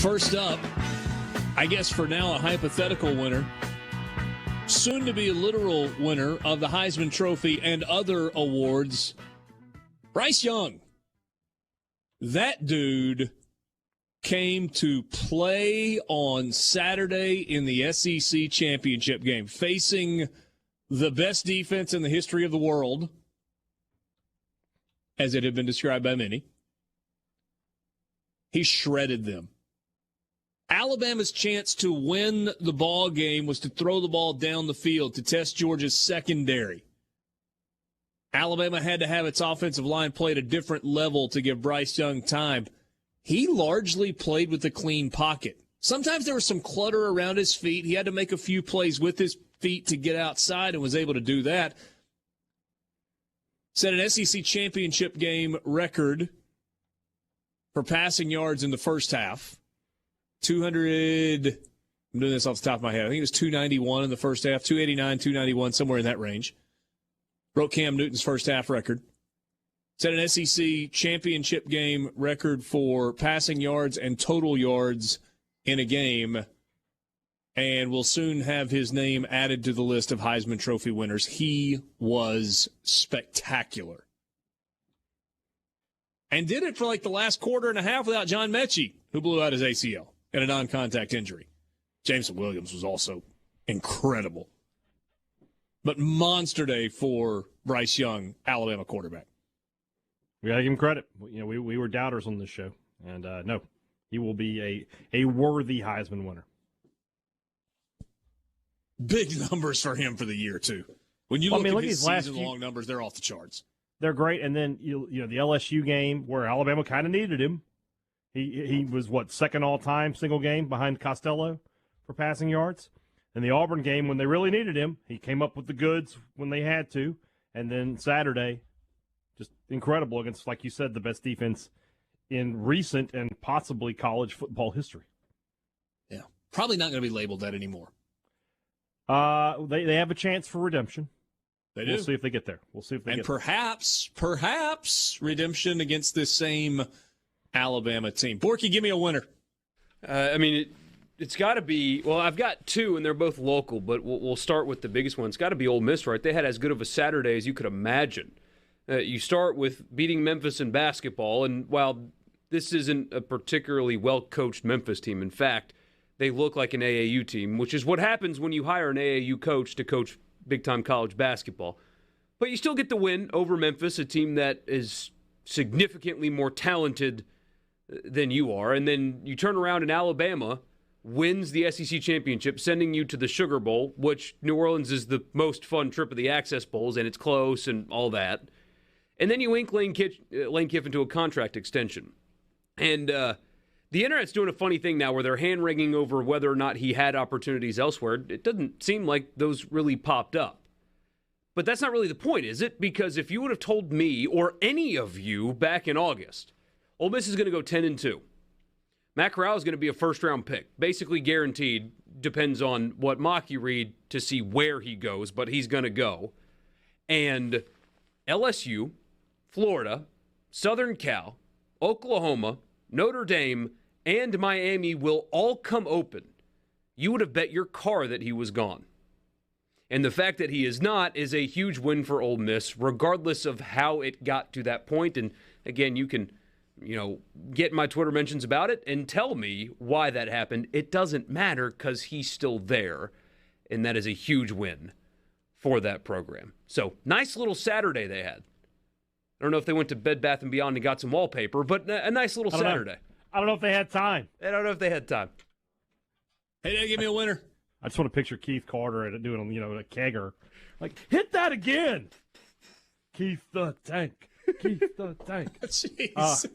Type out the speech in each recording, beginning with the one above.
First up, I guess for now a hypothetical winner, soon to be a literal winner of the Heisman Trophy and other awards, Bryce Young. That dude came to play on Saturday in the SEC championship game, facing the best defense in the history of the world, as it had been described by many. He shredded them. Alabama's chance to win the ball game was to throw the ball down the field to test Georgia's secondary. Alabama had to have its offensive line play at a different level to give Bryce Young time. He largely played with a clean pocket. Sometimes there was some clutter around his feet. He had to make a few plays with his feet to get outside and was able to do that. Set an SEC championship game record for passing yards in the first half. 200, I'm doing this off the top of my head. I think it was 291 in the first half, 289, 291, somewhere in that range. Broke Cam Newton's first half record. Set an SEC championship game record for passing yards and total yards in a game, and will soon have his name added to the list of Heisman Trophy winners. He was spectacular. And did it for like the last quarter and a half without John Mechie, who blew out his ACL in a non-contact injury. Jameson Williams was also incredible. But monster day for Bryce Young, Alabama quarterback. We got to give him credit. You know, we were doubters on this show. And no, he will be a worthy Heisman winner. Big numbers for him for the year, too. When you look at his season-long numbers, they're off the charts. They're great. And then, you know, the LSU game where Alabama kind of needed him. He was, second all-time single game behind Costello for passing yards. And the Auburn game, when they really needed him, he came up with the goods when they had to. And then Saturday, just incredible against, like you said, the best defense in recent and possibly college football history. Yeah, probably not going to be labeled that anymore. They have a chance for redemption. They do. We'll see if they get there. And perhaps redemption against this same Alabama team. Borky, give me a winner. It's got to be, well, I've got two, and they're both local, but we'll start with the biggest one. It's got to be Ole Miss, right? They had as good of a Saturday as you could imagine. You start with beating Memphis in basketball, and while this isn't a particularly well-coached Memphis team, in fact, they look like an AAU team, which is what happens when you hire an AAU coach to coach big-time college basketball. But you still get the win over Memphis, a team that is significantly more talented than you are. And then you turn around and Alabama wins the SEC championship, sending you to the Sugar Bowl, which New Orleans is the most fun trip of the Access Bowls, and it's close and all that. And then you ink Lane Kiffin to a contract extension. And the Internet's doing a funny thing now where they're hand-wringing over whether or not he had opportunities elsewhere. It doesn't seem like those really popped up. But that's not really the point, is it? Because if you would have told me or any of you back in August, Ole Miss is going to go 10-2. Matt Corral is going to be a first-round pick, basically guaranteed. Depends on what mock you read to see where he goes, but he's going to go. And LSU, Florida, Southern Cal, Oklahoma, Notre Dame, and Miami will all come open. You would have bet your car that he was gone. And the fact that he is not is a huge win for Ole Miss, regardless of how it got to that point. And again, you can, get my Twitter mentions about it and tell me why that happened. It doesn't matter because he's still there, and that is a huge win for that program. So, nice little Saturday they had. I don't know if they went to Bed Bath & Beyond and got some wallpaper, but a nice little Saturday. I don't know if they had time. I don't know if they had time. Hey, give me a winner. I just want to picture Keith Carter doing, a kegger. Like, hit that again! Keith the Tank. Keith the Tank. Jeez.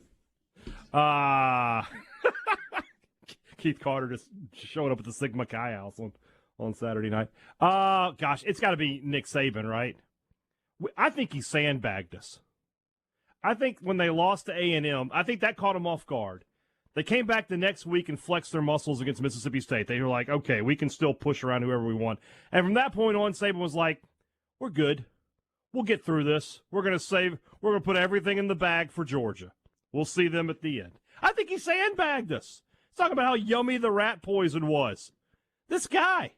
Keith Carter just showing up at the Sigma Chi house on Saturday night. Gosh, it's got to be Nick Saban, right? I think he sandbagged us. I think when they lost to A&M, I think that caught them off guard. They came back the next week and flexed their muscles against Mississippi State. They were like, okay, we can still push around whoever we want. And from that point on, Saban was like, we're good. We'll get through this. We're going to put everything in the bag for Georgia. We'll see them at the end. I think he sandbagged us. Talking about how yummy the rat poison was. This guy.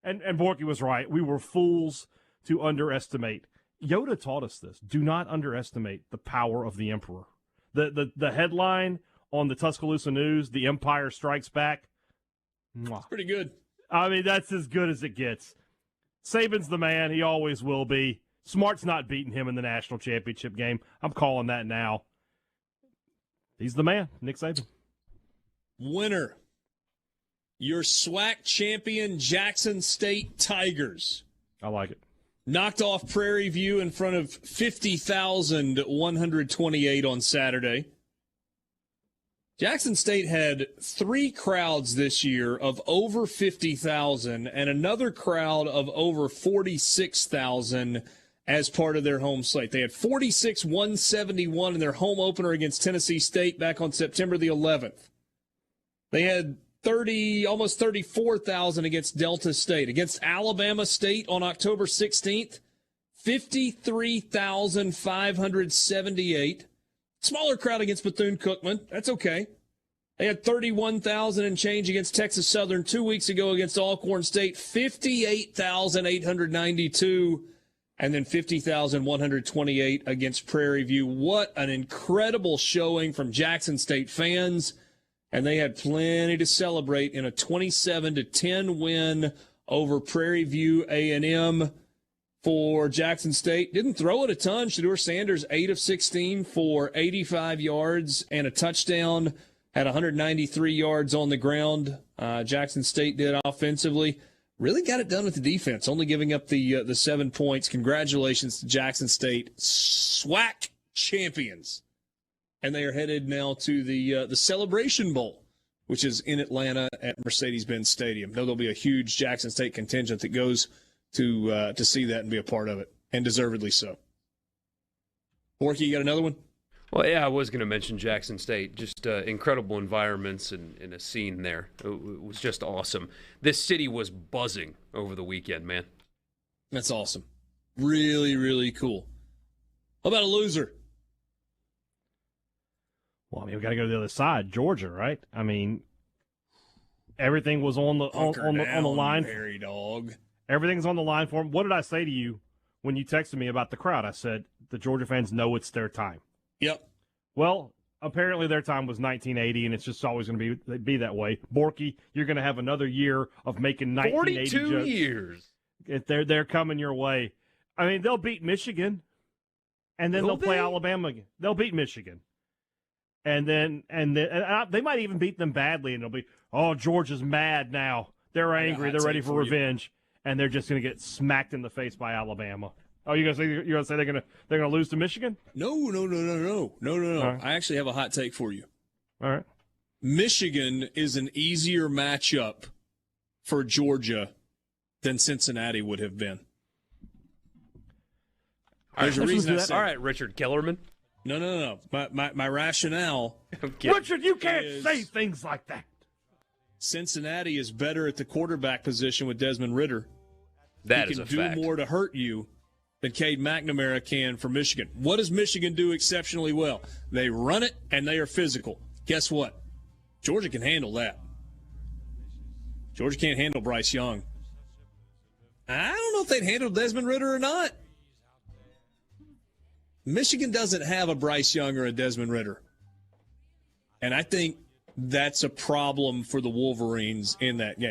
And Borky was right. We were fools to underestimate. Yoda taught us this. Do not underestimate the power of the Emperor. The headline on the Tuscaloosa News, "The Empire Strikes Back." It's pretty good. I mean, that's as good as it gets. Saban's the man. He always will be. Smart's not beating him in the national championship game. I'm calling that now. He's the man, Nick Saban. Winner. Your SWAC champion Jackson State Tigers. I like it. Knocked off Prairie View in front of 50,128 on Saturday. Jackson State had 3 crowds this year of over 50,000 and another crowd of over 46,000 as part of their home slate. They had 46,171 in their home opener against Tennessee State back on September the 11th. They had almost 34,000 against Delta State. Against Alabama State on October 16th, 53,578. Smaller crowd against Bethune-Cookman. That's okay. They had 31,000 and change against Texas Southern 2 weeks ago against Alcorn State, 58,892, and then 50,128 against Prairie View. What an incredible showing from Jackson State fans. And they had plenty to celebrate in a 27-10 win over Prairie View A&M for Jackson State. Didn't throw it a ton. Shedeur Sanders, 8 of 16 for 85 yards and a touchdown. Had 193 yards on the ground. Jackson State did offensively. Really got it done with the defense, only giving up the 7 points. Congratulations to Jackson State, SWAC champions. And they are headed now to the Celebration Bowl, which is in Atlanta at Mercedes-Benz Stadium. There'll be a huge Jackson State contingent that goes to see that and be a part of it, and deservedly so. Borky, you got another one? Well, yeah, I was going to mention Jackson State. Just incredible environments and a scene there. It was just awesome. This city was buzzing over the weekend, man. That's awesome. Really, really cool. How about a loser? Well, I mean, we got to go to the other side, Georgia, right? I mean, everything was on the line. Hairy dog. Everything's on the line for them. What did I say to you when you texted me about the crowd? I said the Georgia fans know it's their time. Yep. Well, apparently their time was 1980, and it's just always going to be that way. Borky, you're going to have another year of making 1980 42 jokes. years. They're coming your way. I mean, they'll beat Michigan, and then they'll play Alabama again. They'll beat Michigan. And then they might even beat them badly, and it'll be, oh, Georgia's mad now. They're angry. They're ready for revenge, and they're just going to get smacked in the face by Alabama. Oh, you're gonna say they're gonna lose to Michigan? No. Right. I actually have a hot take for you. All right. Michigan is an easier matchup for Georgia than Cincinnati would have been. There's a reason I said. All right, Richard Kellerman. No. My rationale. Richard, you can't say things like that. Cincinnati is better at the quarterback position with Desmond Ridder. That is a fact. He can do more to hurt you than Cade McNamara can for Michigan. What does Michigan do exceptionally well? They run it, and they are physical. Guess what? Georgia can handle that. Georgia can't handle Bryce Young. I don't know if they'd handle Desmond Ridder or not. Michigan doesn't have a Bryce Young or a Desmond Ridder. And I think that's a problem for the Wolverines in that game.